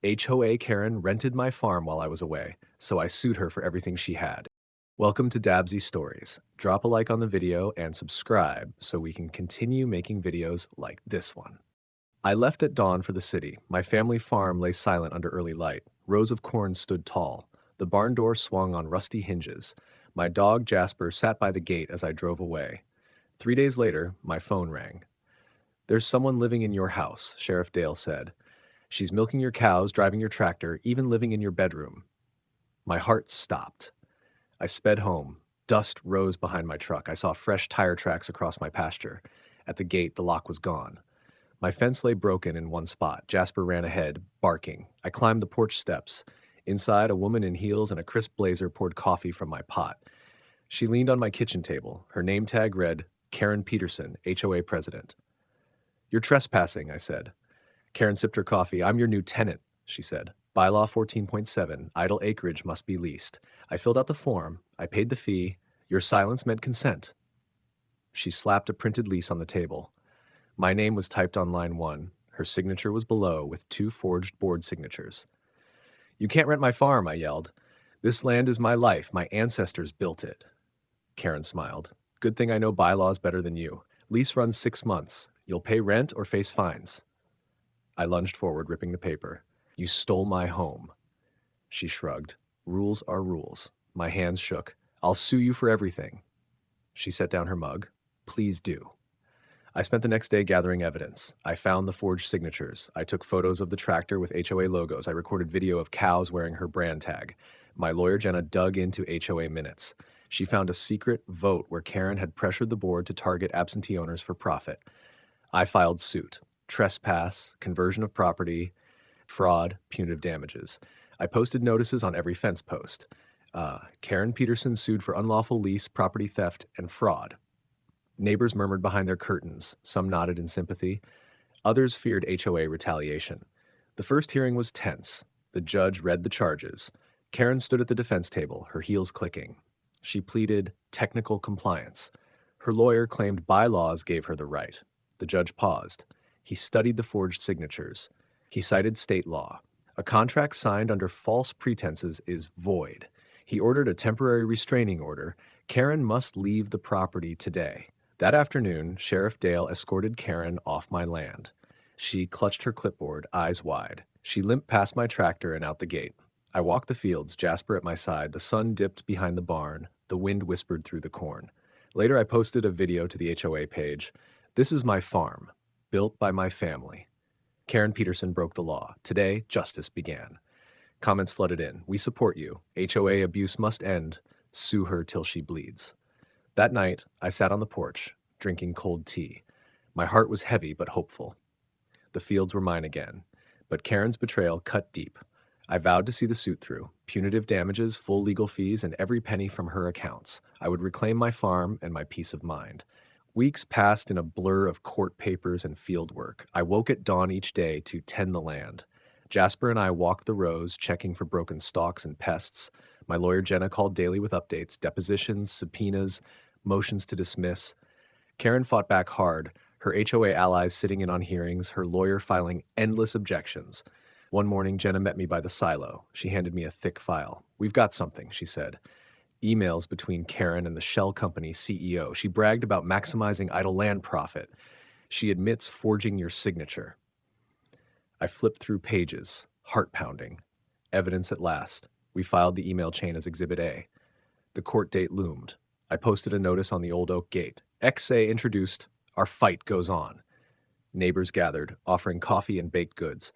HOA Karen rented my farm while I was away, so I sued her for everything she had. Welcome to Dabsy Stories. Drop a like on the video and subscribe so we can continue making videos like this one. I left at dawn for the city. My family farm lay silent under early light. Rows of corn stood tall. The barn door swung on rusty hinges. My dog Jasper sat by the gate as I drove away. 3 days later, my phone rang. "There's someone living in your house," Sheriff Dale said. "She's milking your cows, driving your tractor, even living in your bedroom." My heart stopped. I sped home. Dust rose behind my truck. I saw fresh tire tracks across my pasture. At the gate, the lock was gone. My fence lay broken in one spot. Jasper ran ahead, barking. I climbed the porch steps. Inside, a woman in heels and a crisp blazer poured coffee from my pot. She leaned on my kitchen table. Her name tag read, Karen Peterson, HOA President. "You're trespassing," I said. Karen sipped her coffee. "I'm your new tenant," she said. "Bylaw 14.7, idle acreage must be leased. I filled out the form. I paid the fee. Your silence meant consent." She slapped a printed lease on the table. My name was typed on line 1. Her signature was below with 2 forged board signatures. "You can't rent my farm," I yelled. "This land is my life. My ancestors built it." Karen smiled. "Good thing I know bylaws better than you. Lease runs 6 months. You'll pay rent or face fines." I lunged forward, ripping the paper. "You stole my home." She shrugged. "Rules are rules." My hands shook. "I'll sue you for everything." She set down her mug. "Please do." I spent the next day gathering evidence. I found the forged signatures. I took photos of the tractor with HOA logos. I recorded video of cows wearing her brand tag. My lawyer Jenna dug into HOA minutes. She found a secret vote where Karen had pressured the board to target absentee owners for profit. I filed suit. Trespass, conversion of property, fraud, punitive damages. I posted notices on every fence post. Karen Peterson sued for unlawful lease, property theft, and fraud. Neighbors murmured behind their curtains. Some nodded in sympathy. Others feared HOA retaliation. The first hearing was tense. The judge read the charges. Karen stood at the defense table, her heels clicking. She pleaded technical compliance. Her lawyer claimed bylaws gave her the right. The judge paused. He studied the forged signatures. He cited state law. A contract signed under false pretenses is void. He ordered a temporary restraining order. Karen must leave the property today. That afternoon, Sheriff Dale escorted Karen off my land. She clutched her clipboard, eyes wide. She limped past my tractor and out the gate. I walked the fields, Jasper at my side. The sun dipped behind the barn. The wind whispered through the corn. Later, I posted a video to the HOA page. "This is my farm, built by my family." Karen Peterson broke the law. Today, justice began. Comments flooded in. "We support you. HOA abuse must end. Sue her till she bleeds." That night, I sat on the porch, drinking cold tea. My heart was heavy but hopeful. The fields were mine again. But Karen's betrayal cut deep. I vowed to see the suit through. Punitive damages, full legal fees, and every penny from her accounts. I would reclaim my farm and my peace of mind. Weeks passed in a blur of court papers and field work. I woke at dawn each day to tend the land. Jasper and I walked the rows, checking for broken stalks and pests. My lawyer Jenna called daily with updates, depositions, subpoenas, motions to dismiss. Karen fought back hard, her HOA allies sitting in on hearings, her lawyer filing endless objections. One morning, Jenna met me by the silo. She handed me a thick file. "We've got something," she said. Emails between Karen and the shell company CEO. She bragged about maximizing idle land profit. She admits forging your signature. I flipped through pages, heart pounding. Evidence at last. We filed the email chain as Exhibit A. The court date loomed. I posted a notice on the old oak gate. XA introduced, "Our fight goes on." Neighbors gathered, offering coffee and baked goods.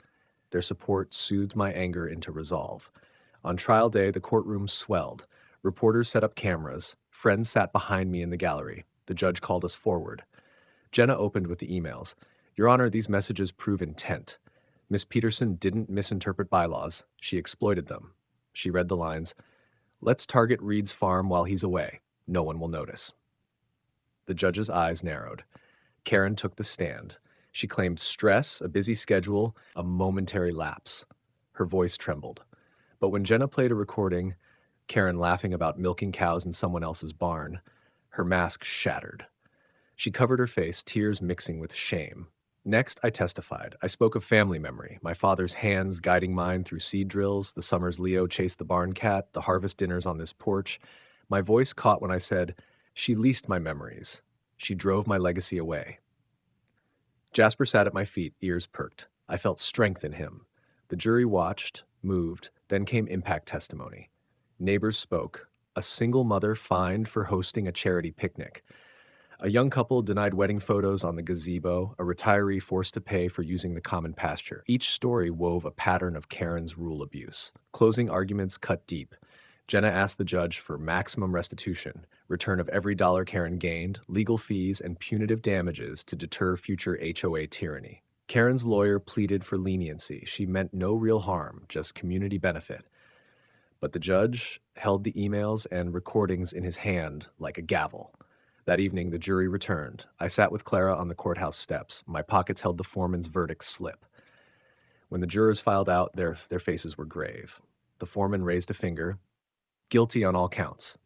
Their support soothed my anger into resolve. On trial day, the courtroom swelled. Reporters set up cameras. Friends sat behind me in the gallery. The judge called us forward. Jenna opened with the emails. "Your Honor, these messages prove intent. Miss Peterson didn't misinterpret bylaws. She exploited them." She read the lines, "Let's target Reid's farm while he's away. No one will notice." The judge's eyes narrowed. Karen took the stand. She claimed stress, a busy schedule, a momentary lapse. Her voice trembled. But when Jenna played a recording, Karen laughing about milking cows in someone else's barn, her mask shattered. She covered her face, tears mixing with shame. Next, I testified. I spoke of family memory, my father's hands guiding mine through seed drills, the summers Leo chased the barn cat, the harvest dinners on this porch. My voice caught when I said, "She leased my memories. She drove my legacy away." Jasper sat at my feet, ears perked. I felt strength in him. The jury watched, moved, then came impact testimony. Neighbors spoke. A single mother fined for hosting a charity picnic. A young couple denied wedding photos on the gazebo, a retiree forced to pay for using the common pasture. Each story wove a pattern of Karen's rule abuse. Closing arguments cut deep. Jenna asked the judge for maximum restitution, return of every dollar Karen gained, legal fees, and punitive damages to deter future HOA tyranny. Karen's lawyer pleaded for leniency. She meant no real harm, just community benefit. But the judge held the emails and recordings in his hand like a gavel. That evening, the jury returned. I sat with Clara on the courthouse steps. My pockets held the foreman's verdict slip. When the jurors filed out, their faces were grave. The foreman raised a finger. Guilty on all counts.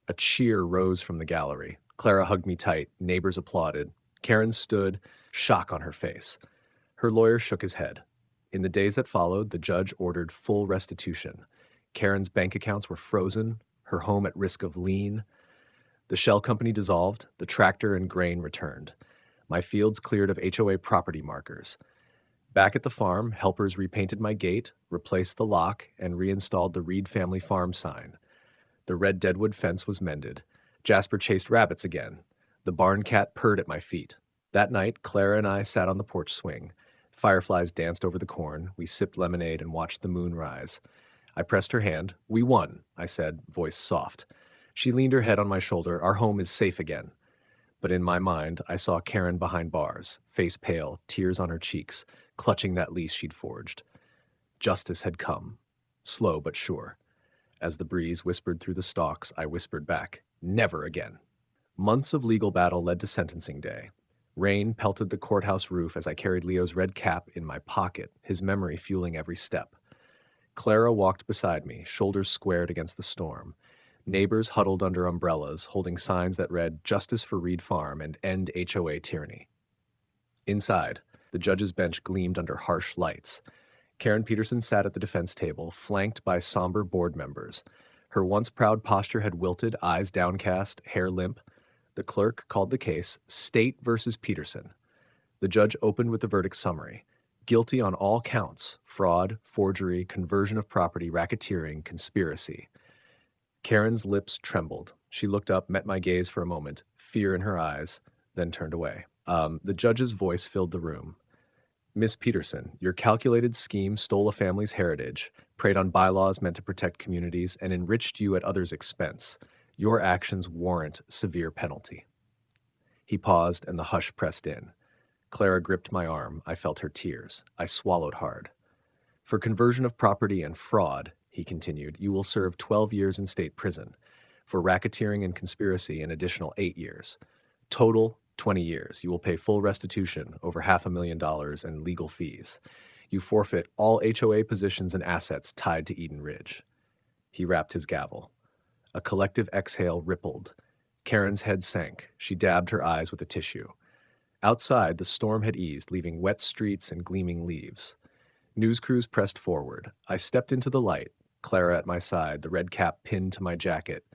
A cheer rose from the gallery. Clara hugged me tight. Neighbors applauded. Karen stood, shock on her face. Her lawyer shook his head. In the days that followed, the judge ordered full restitution. Karen's bank accounts were frozen, her home at risk of lien. The shell company dissolved, the tractor and grain returned. My fields cleared of HOA property markers. Back at the farm, helpers repainted my gate, replaced the lock, and reinstalled the Reid Family Farm sign. The red deadwood fence was mended. Jasper chased rabbits again. The barn cat purred at my feet. That night, Clara and I sat on the porch swing. Fireflies danced over the corn. We sipped lemonade and watched the moon rise. I pressed her hand. "We won," I said, voice soft. She leaned her head on my shoulder. "Our home is safe again." But in my mind, I saw Karen behind bars, face pale, tears on her cheeks, clutching that lease she'd forged. Justice had come, slow but sure. As the breeze whispered through the stalks, I whispered back, "Never again." Months of legal battle led to sentencing day. Rain pelted the courthouse roof as I carried Leo's red cap in my pocket, his memory fueling every step. Clara walked beside me, shoulders squared against the storm. Neighbors huddled under umbrellas, holding signs that read, "Justice for Reid Farm" and "End HOA Tyranny." Inside, the judge's bench gleamed under harsh lights. Karen Peterson sat at the defense table, flanked by somber board members. Her once proud posture had wilted, eyes downcast, hair limp. The clerk called the case State versus Peterson. The judge opened with the verdict summary. Guilty on all counts: fraud, forgery, conversion of property, racketeering, conspiracy. Karen's lips trembled. She looked up, met my gaze for a moment, fear in her eyes, then turned away. The judge's voice filled the room. "Miss Peterson, your calculated scheme stole a family's heritage, preyed on bylaws meant to protect communities, and enriched you at others' expense. Your actions warrant severe penalty." He paused, and the hush pressed in. Clara gripped my arm. I felt her tears. I swallowed hard. "For conversion of property and fraud," he continued, "you will serve 12 years in state prison. For racketeering and conspiracy, an additional 8 years. Total, 20 years. You will pay full restitution, over $500,000 and legal fees. You forfeit all HOA positions and assets tied to Eden Ridge." He rapped his gavel. A collective exhale rippled. Karen's head sank. She dabbed her eyes with a tissue. Outside, the storm had eased, leaving wet streets and gleaming leaves. News crews pressed forward. I stepped into the light, Clara at my side, the red cap pinned to my jacket.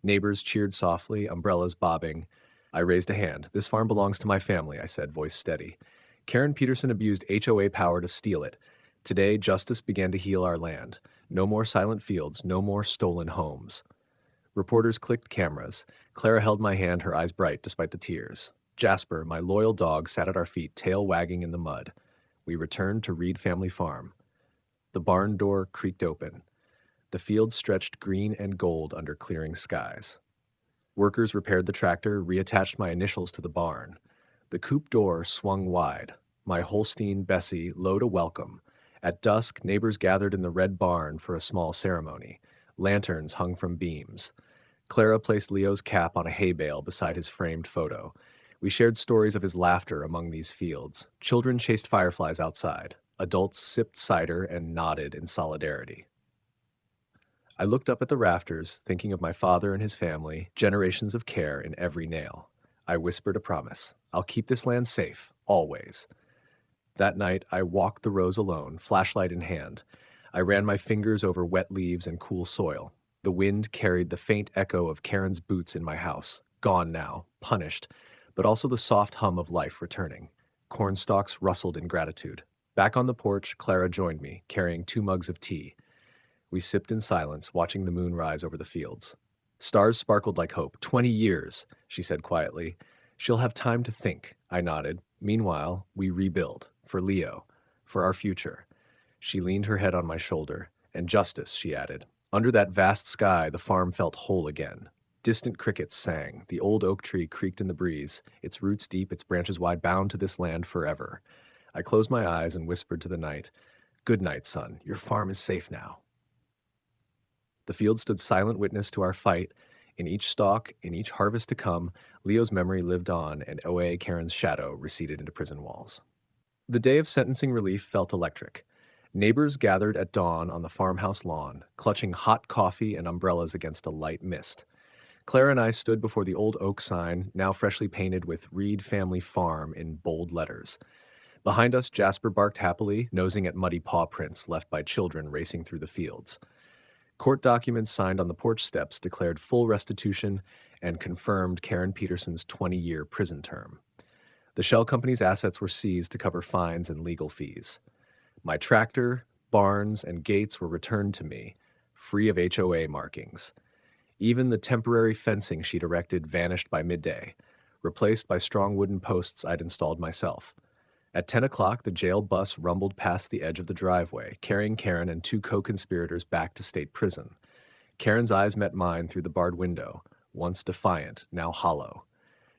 Neighbors cheered softly, umbrellas bobbing. I raised a hand. "This farm belongs to my family," I said, voice steady. "Karen Peterson abused HOA power to steal it. Today, justice began to heal our land. No more silent fields, no more stolen homes." Reporters clicked cameras. Clara held my hand, her eyes bright despite the tears. Jasper, my loyal dog, sat at our feet, tail wagging in the mud. We returned to Reid Family Farm. The barn door creaked open. The field stretched green and gold under clearing skies. Workers repaired the tractor, reattached my initials to the barn. The coop door swung wide. My Holstein Bessie lowed a welcome. At dusk, neighbors gathered in the red barn for a small ceremony. Lanterns hung from beams. Clara placed Leo's cap on a hay bale beside his framed photo. We shared stories of his laughter among these fields. Children chased fireflies outside. Adults sipped cider and nodded in solidarity. I looked up at the rafters, thinking of my father and his family, generations of care in every nail. I whispered a promise. "I'll keep this land safe, always." That night, I walked the rows alone, flashlight in hand. I ran my fingers over wet leaves and cool soil. The wind carried the faint echo of Karen's boots in my house, gone now, punished, but also the soft hum of life returning. Corn stalks rustled in gratitude. Back on the porch, Clara joined me, carrying 2 mugs of tea. We sipped in silence, watching the moon rise over the fields. Stars sparkled like hope. 20 years, she said quietly. She'll have time to think, I nodded. Meanwhile, we rebuild. For Leo. For our future. She leaned her head on my shoulder. And justice, she added. Under that vast sky, the farm felt whole again. Distant crickets sang. The old oak tree creaked in the breeze, its roots deep, its branches wide, bound to this land forever. I closed my eyes and whispered to the night, "Good night, son. Your farm is safe now." The field stood silent witness to our fight. In each stalk, in each harvest to come, Leo's memory lived on, and OA Karen's shadow receded into prison walls. The day of sentencing relief felt electric. Neighbors gathered at dawn on the farmhouse lawn, clutching hot coffee and umbrellas against a light mist. Clara and I stood before the old oak sign, now freshly painted with Reid Family Farm in bold letters. Behind us, Jasper barked happily, nosing at muddy paw prints left by children racing through the fields. Court documents signed on the porch steps declared full restitution and confirmed Karen Peterson's 20-year prison term. The shell company's assets were seized to cover fines and legal fees. My tractor, barns, and gates were returned to me, free of HOA markings. Even the temporary fencing she'd erected vanished by midday, replaced by strong wooden posts I'd installed myself. At 10 o'clock, the jail bus rumbled past the edge of the driveway, carrying Karen and 2 co-conspirators back to state prison. Karen's eyes met mine through the barred window, once defiant, now hollow.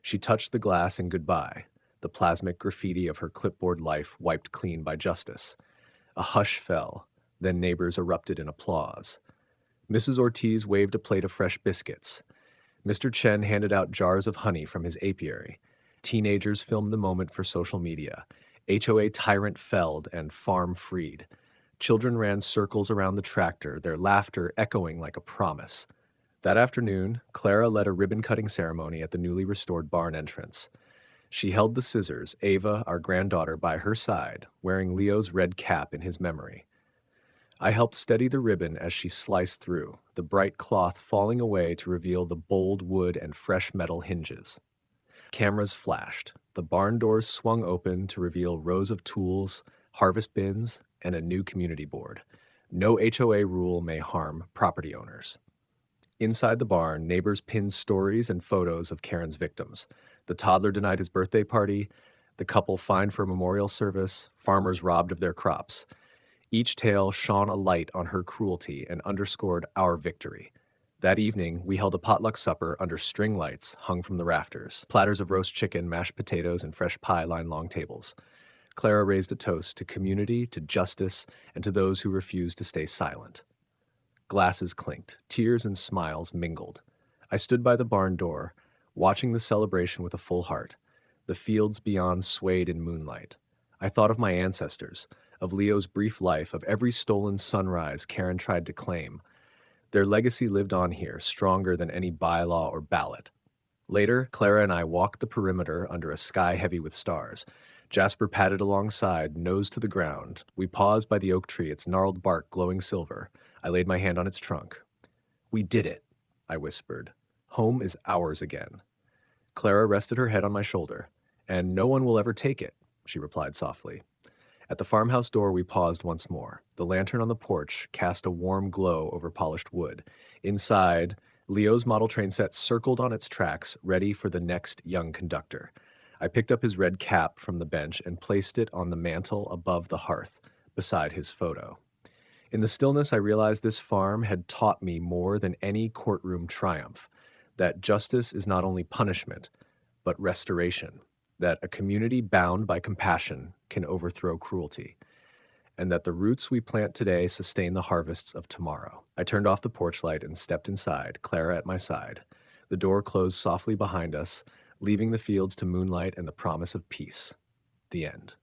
She touched the glass in goodbye, the plasmic graffiti of her clipboard life wiped clean by justice. A hush fell, then neighbors erupted in applause. Mrs. Ortiz waved a plate of fresh biscuits. Mr. Chen handed out jars of honey from his apiary. Teenagers filmed the moment for social media. HOA tyrant felled and farm freed. Children ran circles around the tractor, their laughter echoing like a promise. That afternoon, Clara led a ribbon-cutting ceremony at the newly restored barn entrance. She held the scissors, Ava, our granddaughter, by her side, wearing Leo's red cap in his memory. I helped steady the ribbon as she sliced through, the bright cloth falling away to reveal the bold wood and fresh metal hinges. Cameras flashed. The barn doors swung open to reveal rows of tools, harvest bins, and a new community board. No HOA rule may harm property owners. Inside the barn, neighbors pinned stories and photos of Karen's victims. The toddler denied his birthday party, the couple fined for a memorial service, farmers robbed of their crops. Each tale shone a light on her cruelty and underscored our victory. That evening, we held a potluck supper under string lights hung from the rafters. Platters of roast chicken, mashed potatoes, and fresh pie lined long tables. Clara raised a toast to community, to justice, and to those who refused to stay silent. Glasses clinked, tears and smiles mingled. I stood by the barn door, watching the celebration with a full heart. The fields beyond swayed in moonlight. I thought of my ancestors, of Leo's brief life, of every stolen sunrise Karen tried to claim. Their legacy lived on here, stronger than any bylaw or ballot. Later, Clara and I walked the perimeter under a sky heavy with stars. Jasper padded alongside, nose to the ground. We paused by the oak tree, its gnarled bark glowing silver. I laid my hand on its trunk. "We did it," I whispered. "Home is ours again." Clara rested her head on my shoulder. "And no one will ever take it," she replied softly. At the farmhouse door, we paused once more. The lantern on the porch cast a warm glow over polished wood. Inside, Leo's model train set circled on its tracks, ready for the next young conductor. I picked up his red cap from the bench and placed it on the mantel above the hearth, beside his photo. In the stillness, I realized this farm had taught me more than any courtroom triumph, that justice is not only punishment, but restoration. That a community bound by compassion can overthrow cruelty, and that the roots we plant today sustain the harvests of tomorrow. I turned off the porch light and stepped inside, Clara at my side. The door closed softly behind us, leaving the fields to moonlight and the promise of peace. The end.